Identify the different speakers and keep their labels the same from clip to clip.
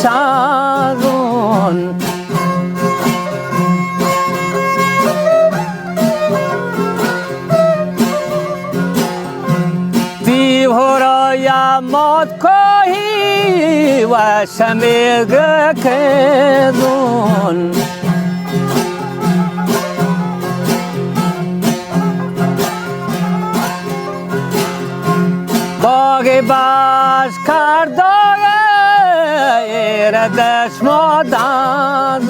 Speaker 1: شازون دیورایا مات کهی و شمیگ کدون باقی باش کرداگه ایردش مادازون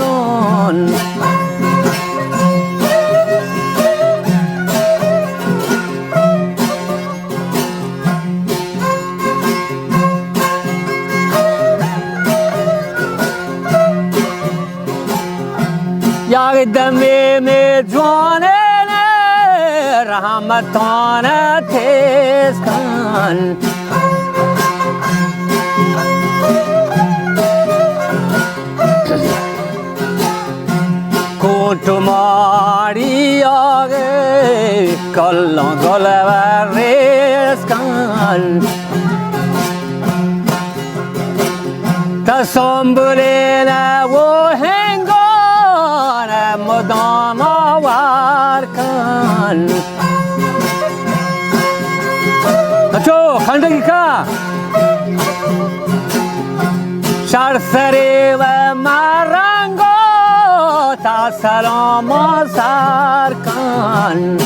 Speaker 1: یاگ دمی می جوانه رحمتانه تیز کن کوتماری آگه کلان گلوه ریز کن تسنبولینه و هنگانه مدام آور کن نچو خندگی که شرسری و مرنگو تا سلام و سر کن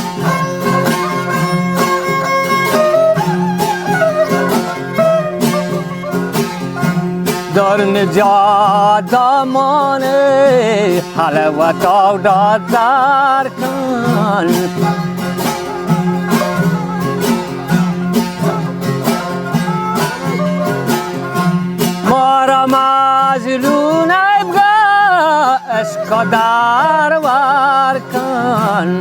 Speaker 1: در نجات دامانه حلوت آوداد در کن مارا مجلون ابگا عشق در ور کن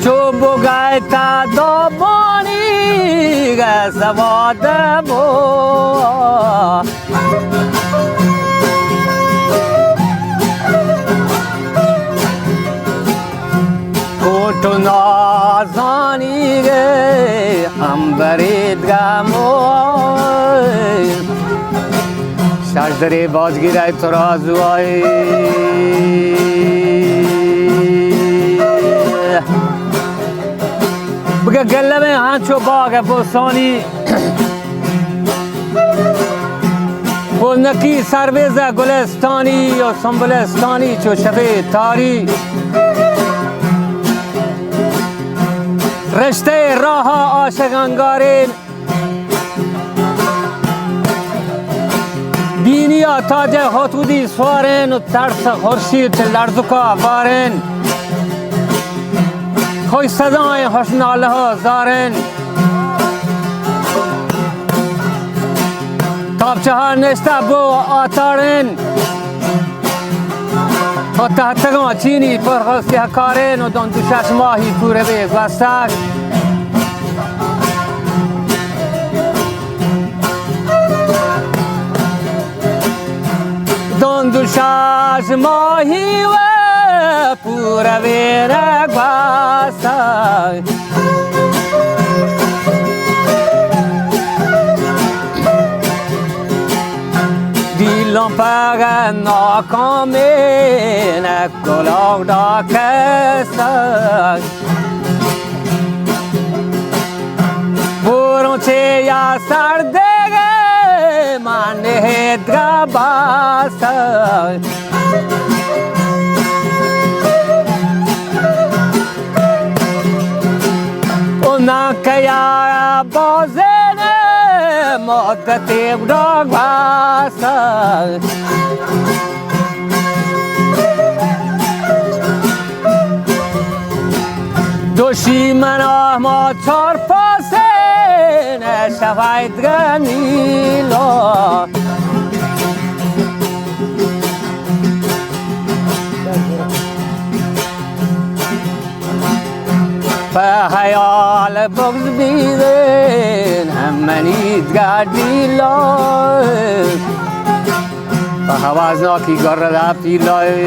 Speaker 1: چو بگای تا دابانی گزواد بو تو نازانی गे हम बरीद गामो शाजरे बाज गिराए तो राजुआए बगे गले में हांचो बाग है वो सोनी वो नकी सरवेज़ गुलिस्तानी और संबलिस्तानी चो शबे तारी رشته راه عاشقانگارین بینیا تاج خطودی سوارن و ترس خورشید لرزوکا وارن خوش صدای خوشناله ها زارن تابچه ها نشته بو آتارن و تحتگان چینی پرخواستی هکارین و دون دو شش ماهی کوره به گوستک دون دو شش ماهی و پوره به گوستک دیلم پاگه ناکامی نکلاو دا کسک برون چه یا سردگه من هدگه باسک اونا که یا بازنه مدتی بداگ باسک دوشی من آما چار پاسه نشوید گنیلا فخیال بغز بیدن همانید گردیلا فخوازناکی گرد ابتیلای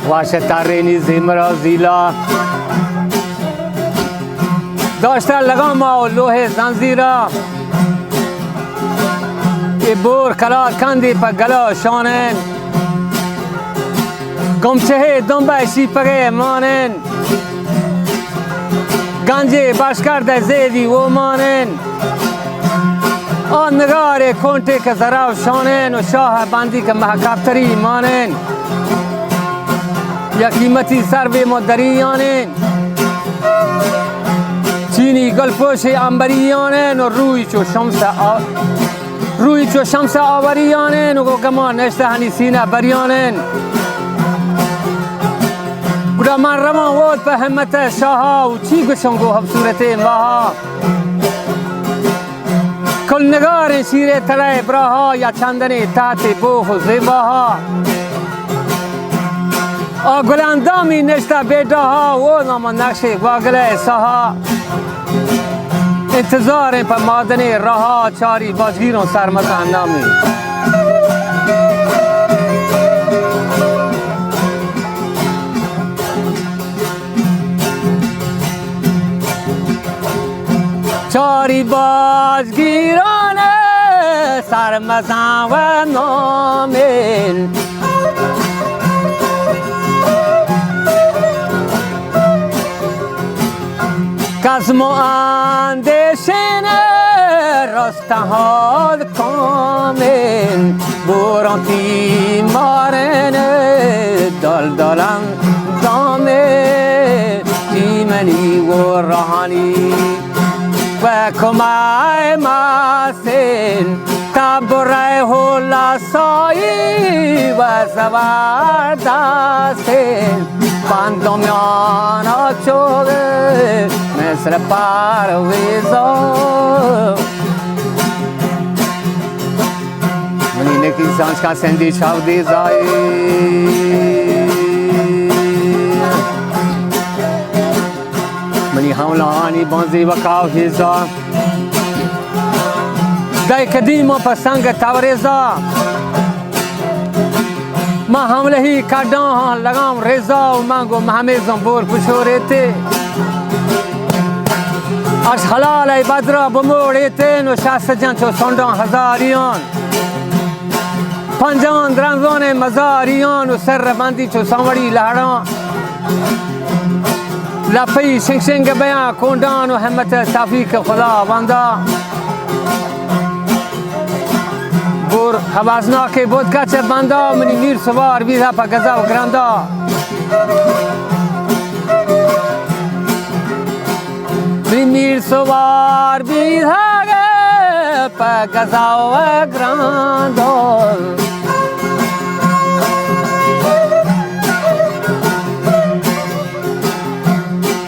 Speaker 1: واشترینی زمرا زیلا داشته لگام و لوح زنزیرا ای بور کلا کندی پا گلا شانن گمچه دنبه شیپگه مانن گنجه باش کرده زیدی و مانن آن نگار کنته که زراو شانن و شاه بندی که محکفتری مانن یا قیمتی سر به مدریانن چینی گلپوش انبریانن و روی چو شمس آوریانن و گمان نشته هنی سینه بریانن گودا من رمان وود به همت شاها و چی گشن گو هم صورت ماها کل نگار شیر تله براها یا چندنی تحت بوخ و زیباها گلاندامی نشته بیداها و نام نقش واگل ساها انتظار پا مادن راها چاری بازگیرون سرمزن نامی چاری بازگیران سرمزن و نامین کزم و اندشن رستهاد کامل برانتی مارن دل دلن دامه دیمنی و راهانی و کمای ماسن تبره هلاسایی و زبردستن بندمیان آچوه مثل پرویزا منی نکی سانش کا سندی چاو دیزایی منی حملانی بانزی و کاو هیزا دای قدیم و پسنگ تاوریزا ما حمله ہی کردان لگام رضا و منگو محمد زنبور پشورته اش حلال ای بدرا بمورته و شست جن چو سندان هزاریان پنجان درنزان مزاریان و سر بندی چو سنوری لهران لپی شنگ شنگ بیان کندان و همت توفیق خدا بندا بور حوازناک بود کچه بندا منی میر سوار بیده پا گزا و گراندا منی میر سوار بیده پا گزا و گراندا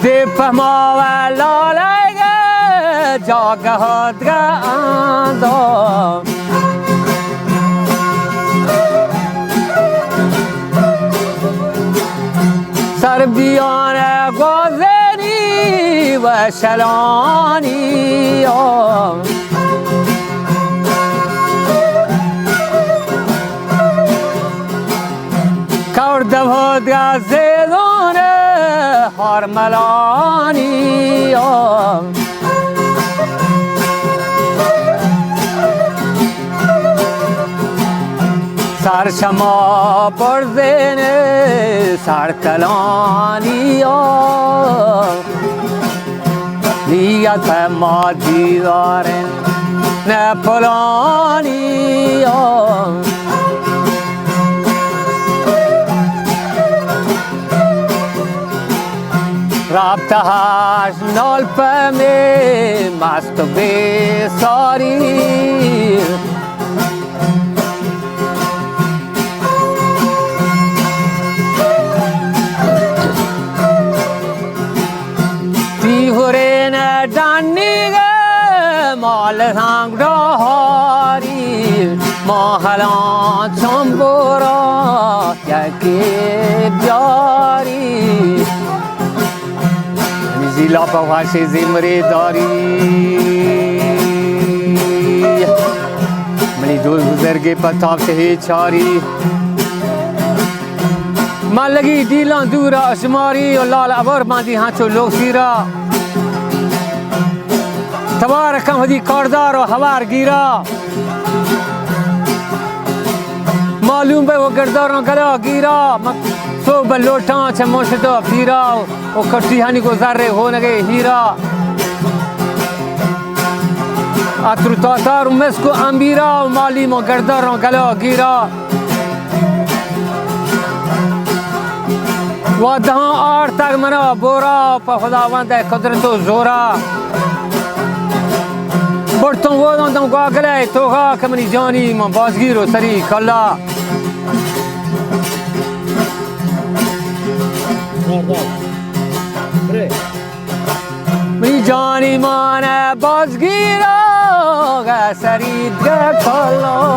Speaker 1: دی پهما و لاله جاگه ها گراندا سر بیان گذری و شلانی کرده بود گزیدون هرملانی سر شما پرزین سر کلانی نیت ما دیدارن نه پلانی رابطهاش نال پمی مست بی ساری مال سنگ داری ماهلان چنبورا یکی بیاری زیلا پا وحش زمری داری منی دور بزرگی پتاب شهی چاری من لگی دیلان دورا اشماری و لال عبر باندی هانچو لوگ سیرا تبارکم هدی کاردار و هوار گیرا معلوم به و گرداروں گلا گیرا سو بلوٹاں چھ موشتو پھیرا و کٹی ہنی کو ذرے ہو لگے ہیرا اترو تاتار و مسکو امبیرا و معلوم و گرداروں گلا گیرا و دهان آر تک منا بورا پا خداوند قدرت و زورا برتون وادان دم گاگله توغا کمنی جانی من بازگیر و سری کلا منی جانی من بازگیر و سری کلا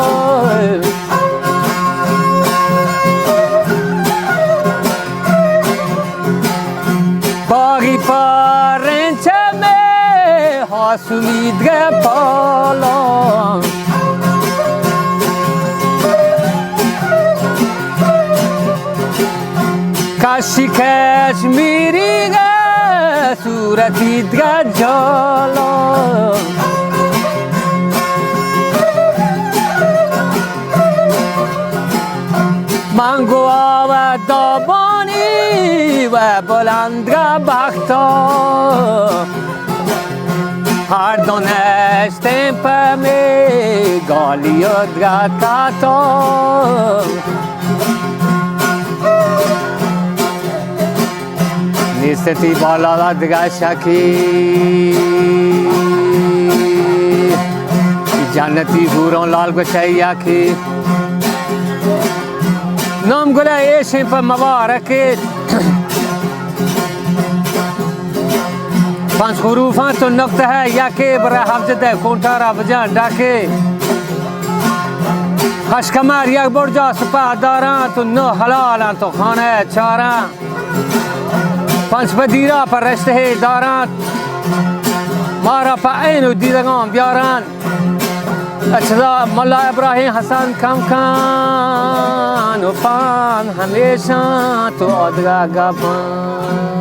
Speaker 1: باغی پرنچه می حاسومید گپالا کشی کشمیری گه صورتید گه جالا من گوا و دابانی و بلندگه بختا هر دانشتیم پمی گالی و دگتا نیستی بالا دگه شکی جنتی هوران لال گوشه کی نام گله ایشیم پر مبارکت پنج خروفان تو نقطه ہے یکی برای حفظت کنتارا بجان ڈاکے خشکمر یک برجا سپه دارن تو نو حلالن تو خانه چارن پنج بدیرا پر رشته دارن مارا پا اینو دیدگان بیارن اچھا ملا ابراہیم حسن کم کان و پان ہمیشہ تو ادگا گا پان